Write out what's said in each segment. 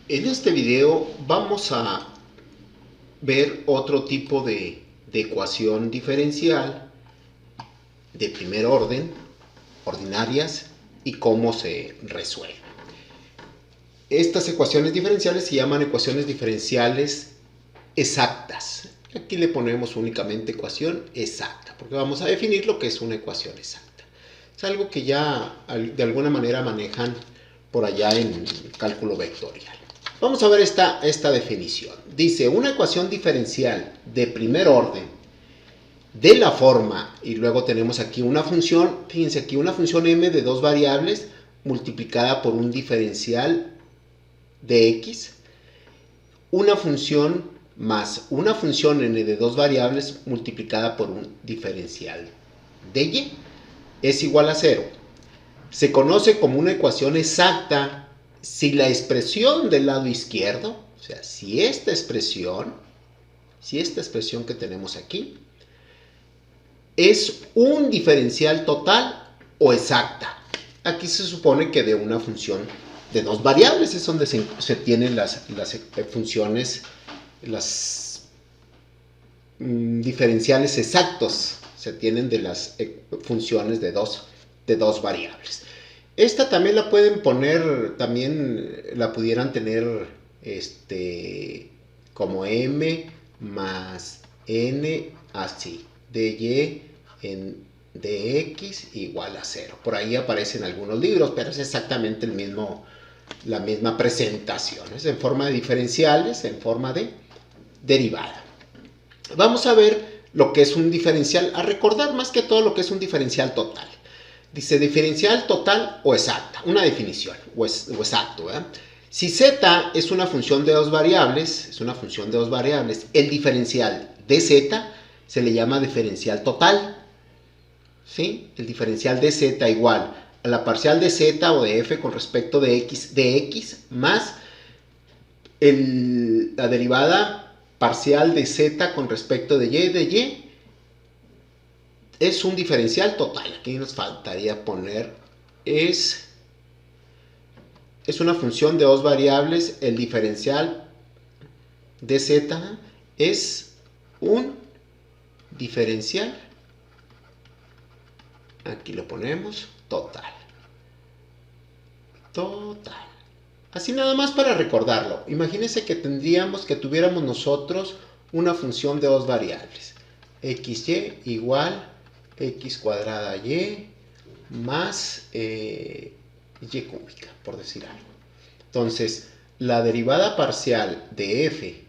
En este video vamos a ver otro tipo de ecuación diferencial de primer orden, ordinarias, y cómo se resuelve. Estas ecuaciones diferenciales se llaman ecuaciones diferenciales exactas. Aquí le ponemos únicamente ecuación exacta, porque vamos a definir lo que es una ecuación exacta. Es algo que ya de alguna manera manejan por allá en cálculo vectorial. Vamos a ver esta definición. Dice, una ecuación diferencial de primer orden de la forma, y luego tenemos aquí una función, fíjense aquí una función m de dos variables multiplicada por un diferencial de x, una función más una función n de dos variables multiplicada por un diferencial de y es igual a 0. Se conoce como una ecuación exacta si la expresión del lado izquierdo, o sea, si esta expresión que tenemos aquí, es un diferencial total o exacta. Aquí se supone que de una función de dos variables es donde se tienen las funciones, las diferenciales exactos se tienen de las funciones de dos variables. Esta también la pueden poner, también la pudieran tener como m más n así, de y en dx igual a 0. Por ahí aparecen algunos libros, pero es exactamente la misma presentación. Es en forma de diferenciales, en forma de derivada. Vamos a ver lo que es un diferencial, a recordar más que todo lo que es un diferencial total. Dice diferencial total o exacta, una definición, o exacto. Si z es una función de dos variables, el diferencial de z se le llama diferencial total. ¿Sí? El diferencial de z igual a la parcial de z o de f con respecto de x más la derivada parcial de z con respecto de y es un diferencial total. Aquí nos faltaría poner es una función de dos variables, el diferencial de z es un diferencial, aquí lo ponemos, total. Así nada más para recordarlo. Imagínense que tuviéramos nosotros una función de dos variables. XY igual x cuadrada y más y cúbica, por decir algo. Entonces, la derivada parcial de f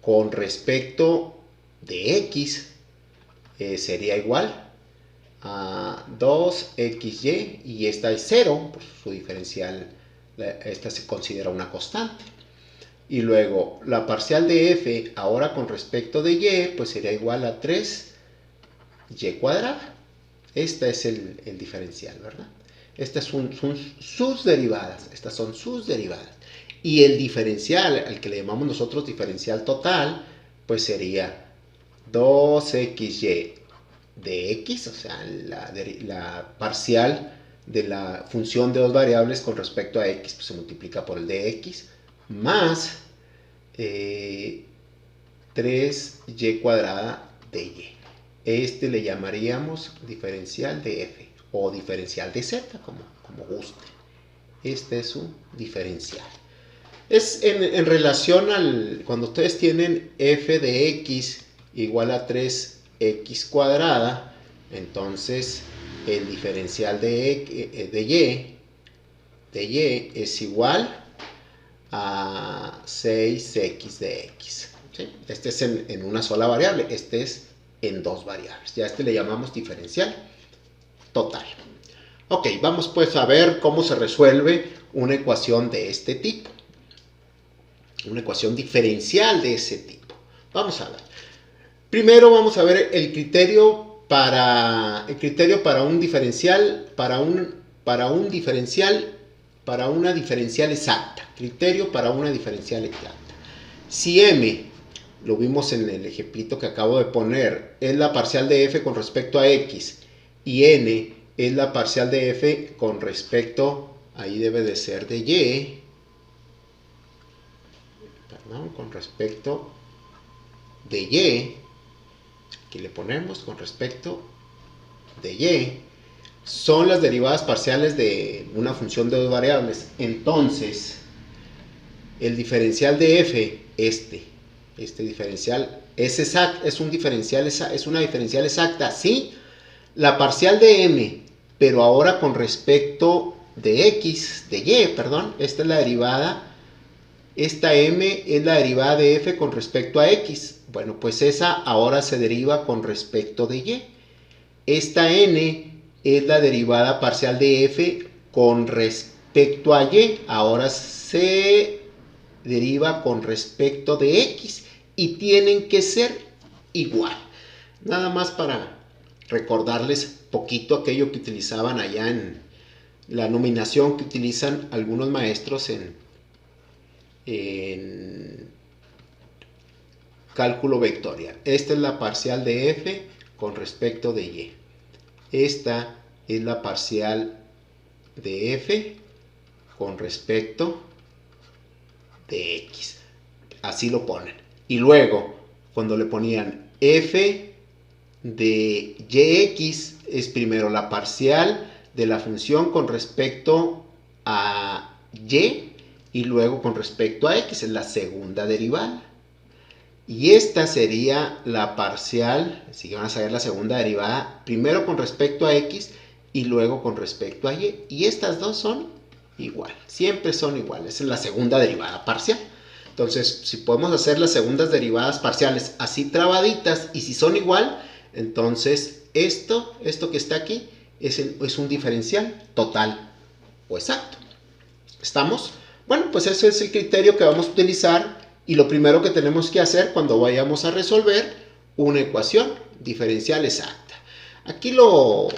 con respecto de x sería igual a 2xy, y esta es 0, por su diferencial, esta se considera una constante. Y luego la parcial de f ahora con respecto de y, pues sería igual a 3y cuadrada. Esta es el diferencial, ¿verdad? Estas son sus derivadas. Y el diferencial, al que le llamamos nosotros diferencial total, pues sería 2xy de x, o sea, la parcial de la función de dos variables con respecto a x, pues se multiplica por el de x, más 3y cuadrada de y. Le llamaríamos diferencial de f o diferencial de z, como guste. Este es su diferencial. Es en relación cuando ustedes tienen f de x igual a 3x cuadrada, entonces el diferencial de y es igual a 6x de x. ¿Sí? Este es en una sola variable, este es en dos variables. Ya le llamamos diferencial total. Ok, vamos pues a ver cómo se resuelve una ecuación de este tipo. Una ecuación diferencial de ese tipo. Vamos a ver. Primero vamos a ver el criterio para un diferencial, para una diferencial exacta. Criterio para una diferencial exacta. Si m, lo vimos en el ejemplito que acabo de poner, es la parcial de f con respecto a x, y n es la parcial de f con respecto, ahí debe de ser de y, ¿no? Con respecto de y, aquí le ponemos con respecto de y, son las derivadas parciales de una función de dos variables. Entonces, el diferencial de f, este diferencial es exacto, es una diferencial exacta, sí, la parcial de m, pero ahora con respecto de x, de y, perdón, esta es la derivada, esta m es la derivada de f con respecto a x. Bueno, pues esa ahora se deriva con respecto de y. Esta n es la derivada parcial de f con respecto a y. Ahora se deriva con respecto de x y tienen que ser igual. Nada más para recordarles poquito aquello que utilizaban allá en la nominación que utilizan algunos maestros en cálculo vectorial. Esta es la parcial de f con respecto de y. Esta es la parcial de f con respecto de x. Así lo ponen. Y luego, cuando le ponían f de yx, es primero la parcial de la función con respecto a y luego con respecto a x, es la segunda derivada. Y esta sería la parcial, así que van a saber la segunda derivada, primero con respecto a x y luego con respecto a y. Y estas dos son igual, siempre son iguales, es la segunda derivada parcial. Entonces, si podemos hacer las segundas derivadas parciales así trabaditas y si son igual, entonces esto que está aquí es un diferencial total o exacto. ¿Estamos? Bueno, pues ese es el criterio que vamos a utilizar y lo primero que tenemos que hacer cuando vayamos a resolver una ecuación diferencial exacta. Aquí lo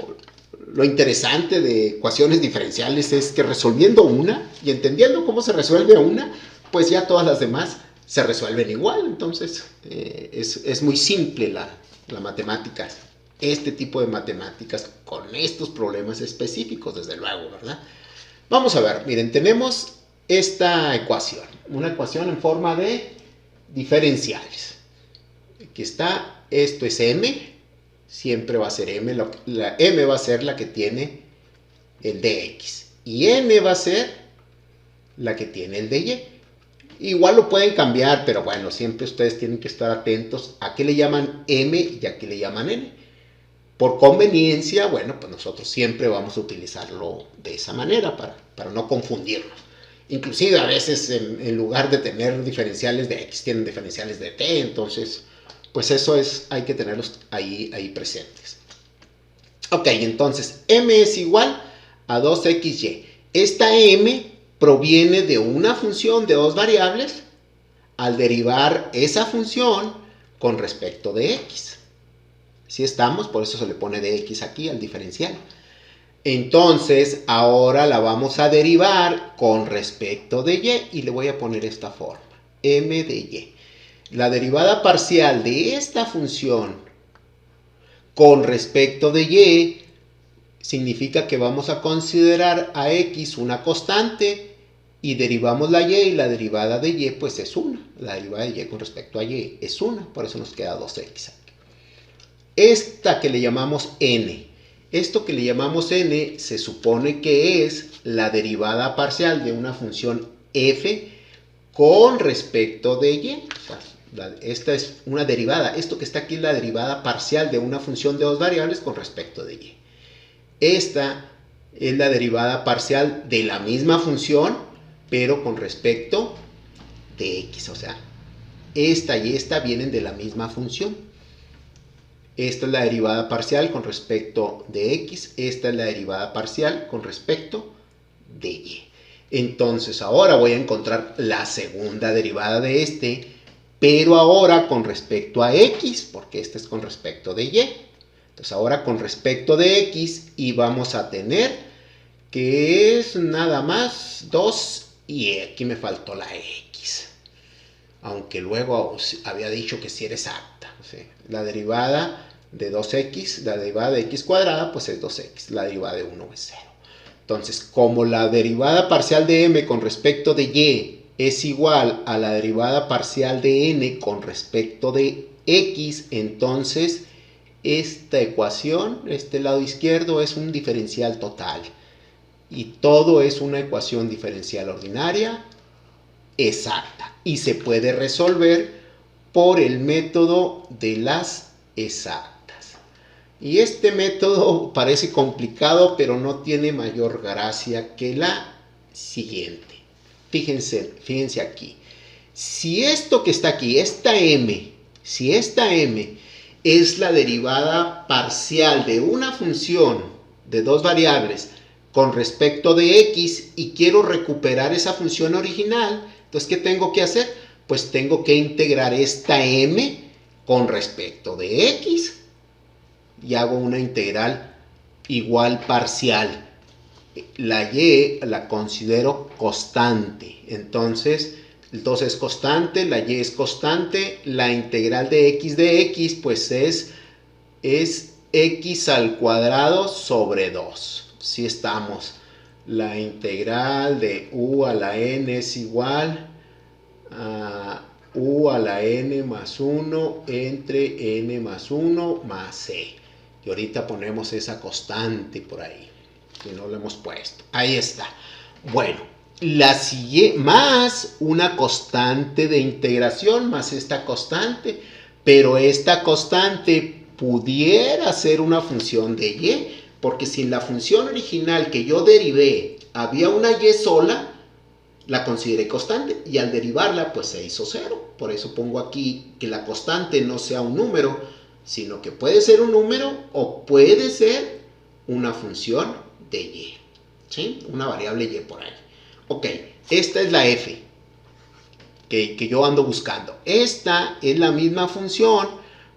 interesante de ecuaciones diferenciales es que resolviendo una y entendiendo cómo se resuelve una, pues ya todas las demás se resuelven igual. Entonces es muy simple la matemática, este tipo de matemáticas con estos problemas específicos, desde luego, ¿verdad? Vamos a ver, miren, tenemos esta ecuación, una ecuación en forma de diferenciales. Aquí está, esto es m, siempre va a ser m, la m va a ser la que tiene el dx y n va a ser la que tiene el dy. Igual lo pueden cambiar, pero bueno, siempre ustedes tienen que estar atentos a qué le llaman m y a qué le llaman n. Por conveniencia, bueno, pues nosotros siempre vamos a utilizarlo de esa manera para no confundirnos. Inclusive a veces en lugar de tener diferenciales de x, tienen diferenciales de t, entonces pues eso hay que tenerlos ahí presentes. Ok, entonces m es igual a 2xy. Esta m proviene de una función de dos variables al derivar esa función con respecto de x. ¿Sí estamos? Por eso se le pone de x aquí al diferencial. Entonces, ahora la vamos a derivar con respecto de y le voy a poner esta forma, m de y. La derivada parcial de esta función con respecto de y significa que vamos a considerar a x una constante y derivamos la y derivada de y pues es 1. La derivada de y con respecto a y es 1, por eso nos queda 2x. Esta que le llamamos n, esto que le llamamos n se supone que es la derivada parcial de una función f con respecto de y. O sea, esta es una derivada, esto que está aquí es la derivada parcial de una función de dos variables con respecto de y. Esta es la derivada parcial de la misma función, pero con respecto de x. O sea, esta y esta vienen de la misma función. Esta es la derivada parcial con respecto de x. Esta es la derivada parcial con respecto de y. Entonces ahora voy a encontrar la segunda derivada de este, pero ahora con respecto a x, porque este es con respecto de y. Entonces ahora con respecto de x y vamos a tener que es nada más 2 y aquí me faltó la x. Aunque luego había dicho que sí era exacta. O sea, la derivada de 2x, la derivada de x cuadrada, pues es 2x. La derivada de 1 es 0. Entonces, como la derivada parcial de m con respecto de y es igual a la derivada parcial de n con respecto de x, entonces esta ecuación, este lado izquierdo, es un diferencial total. Y todo es una ecuación diferencial ordinaria exacta. Y se puede resolver por el método de las exactas. Y este método parece complicado, pero no tiene mayor gracia que la siguiente. Fíjense aquí. Si esto que está aquí, si esta m es la derivada parcial de una función de dos variables con respecto de x y quiero recuperar esa función original, entonces, ¿qué tengo que hacer? Pues tengo que integrar esta m con respecto de x y hago una integral igual parcial. La y la considero constante. Entonces es constante, la y es constante. La integral de x pues es x al cuadrado sobre 2. Si estamos. La integral de u a la n es igual a u a la n más 1 entre n más 1 más c. Y ahorita ponemos esa constante por ahí, que no lo hemos puesto. Ahí está. Bueno, la siguiente, más una constante de integración, más esta constante. Pero esta constante pudiera ser una función de y, porque si en la función original que yo derivé había una y sola, la consideré constante y al derivarla pues se hizo cero. Por eso pongo aquí que la constante no sea un número, sino que puede ser un número o puede ser una función de y, ¿sí? Una variable y por ahí. Ok, esta es la f que yo ando buscando. Esta es la misma función,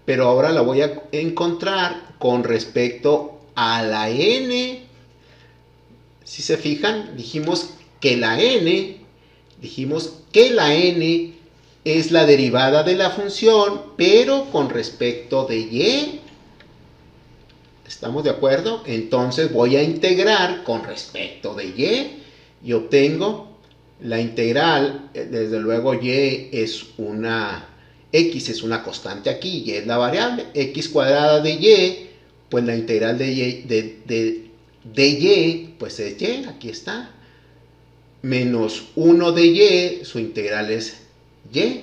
pero ahora la voy a encontrar con respecto a la n. Si se fijan, dijimos que la n es la derivada de la función, pero con respecto de y. ¿Estamos de acuerdo? Entonces voy a integrar con respecto de y obtengo la integral. Desde luego y es una x, es una constante aquí, y es la variable. X cuadrada de y, pues la integral de y pues es y, aquí está. Menos 1 de y, su integral es y,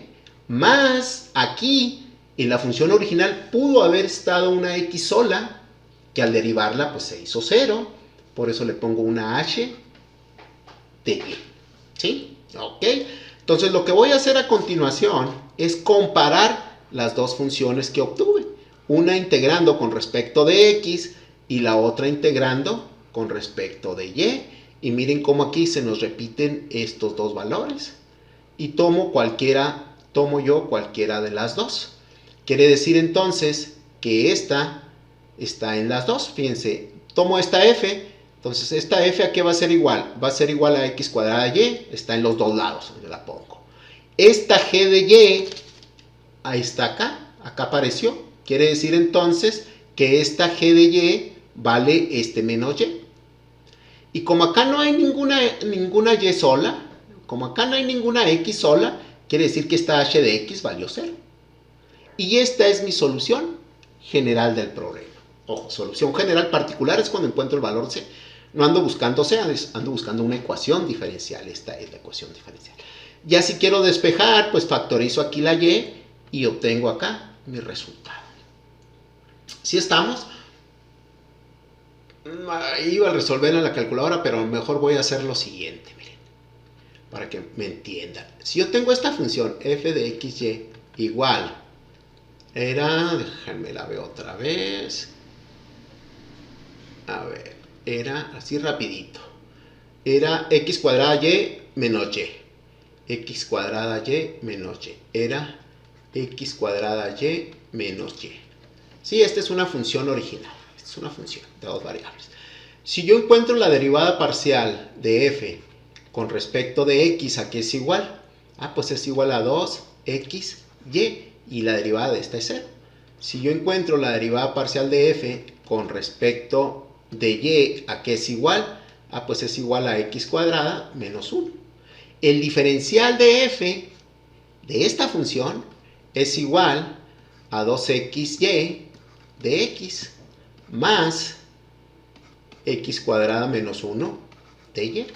más aquí en la función original pudo haber estado una x sola, que al derivarla pues se hizo 0, por eso le pongo una h de y, ¿sí? Ok, entonces lo que voy a hacer a continuación es comparar las dos funciones que obtuve, una integrando con respecto de x y la otra integrando con respecto de y miren cómo aquí se nos repiten estos dos valores y tomo yo cualquiera de las dos. Quiere decir entonces que esta está en las dos. Fíjense, tomo esta f, entonces esta f ¿a qué va a ser igual? Va a ser igual a x cuadrada y, está en los dos lados, yo la pongo. Esta g de y, ahí está acá apareció. Quiere decir entonces que esta g de y vale menos y. Y como acá no hay ninguna y sola, como acá no hay ninguna x sola, quiere decir que esta h de x valió 0. Y esta es mi solución general del problema. Ojo, solución general particular es cuando encuentro el valor c. No ando buscando c, ando buscando una ecuación diferencial. Esta es la ecuación diferencial. Ya si quiero despejar, pues factorizo aquí la y obtengo acá mi resultado. ¿Sí estamos? Iba a resolver en la calculadora, pero mejor voy a hacer lo siguiente, miren, para que me entiendan. Si yo tengo esta función f de xy igual, déjenme la veo otra vez, a ver, era así rapidito, era x cuadrada y menos y, x cuadrada y menos y, era x cuadrada y menos y. Sí, esta es una función original. Es una función de dos variables. Si yo encuentro la derivada parcial de f con respecto de x, ¿a qué es igual? Pues es igual a 2xy y la derivada de esta es 0. Si yo encuentro la derivada parcial de f con respecto de y, ¿a qué es igual? Pues es igual a x cuadrada menos 1. el diferencial de f de esta función es igual a 2xy de x más x cuadrada menos 1 de y.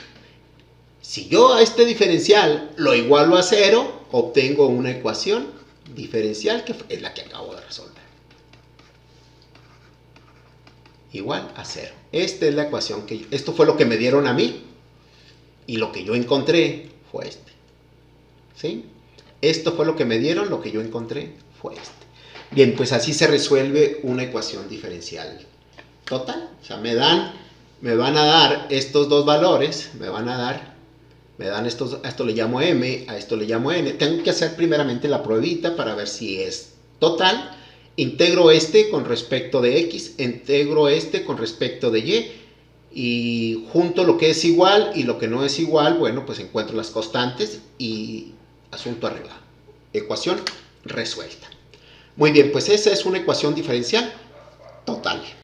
Si yo a este diferencial lo igualo a 0, obtengo una ecuación diferencial que es la que acabo de resolver. Igual a 0. Esta es la ecuación esto fue lo que me dieron a mí y lo que yo encontré fue este. ¿Sí? Esto fue lo que me dieron, lo que yo encontré fue este. Bien, pues así se resuelve una ecuación diferencial total. O sea, me van a dar estos dos valores, me dan estos, a esto le llamo m, a esto le llamo n. Tengo que hacer primeramente la pruebita para ver si es total. Integro este con respecto de x, integro este con respecto de y junto lo que es igual y lo que no es igual, bueno, pues encuentro las constantes y asunto arreglado. Ecuación resuelta. Muy bien, pues esa es una ecuación diferencial total.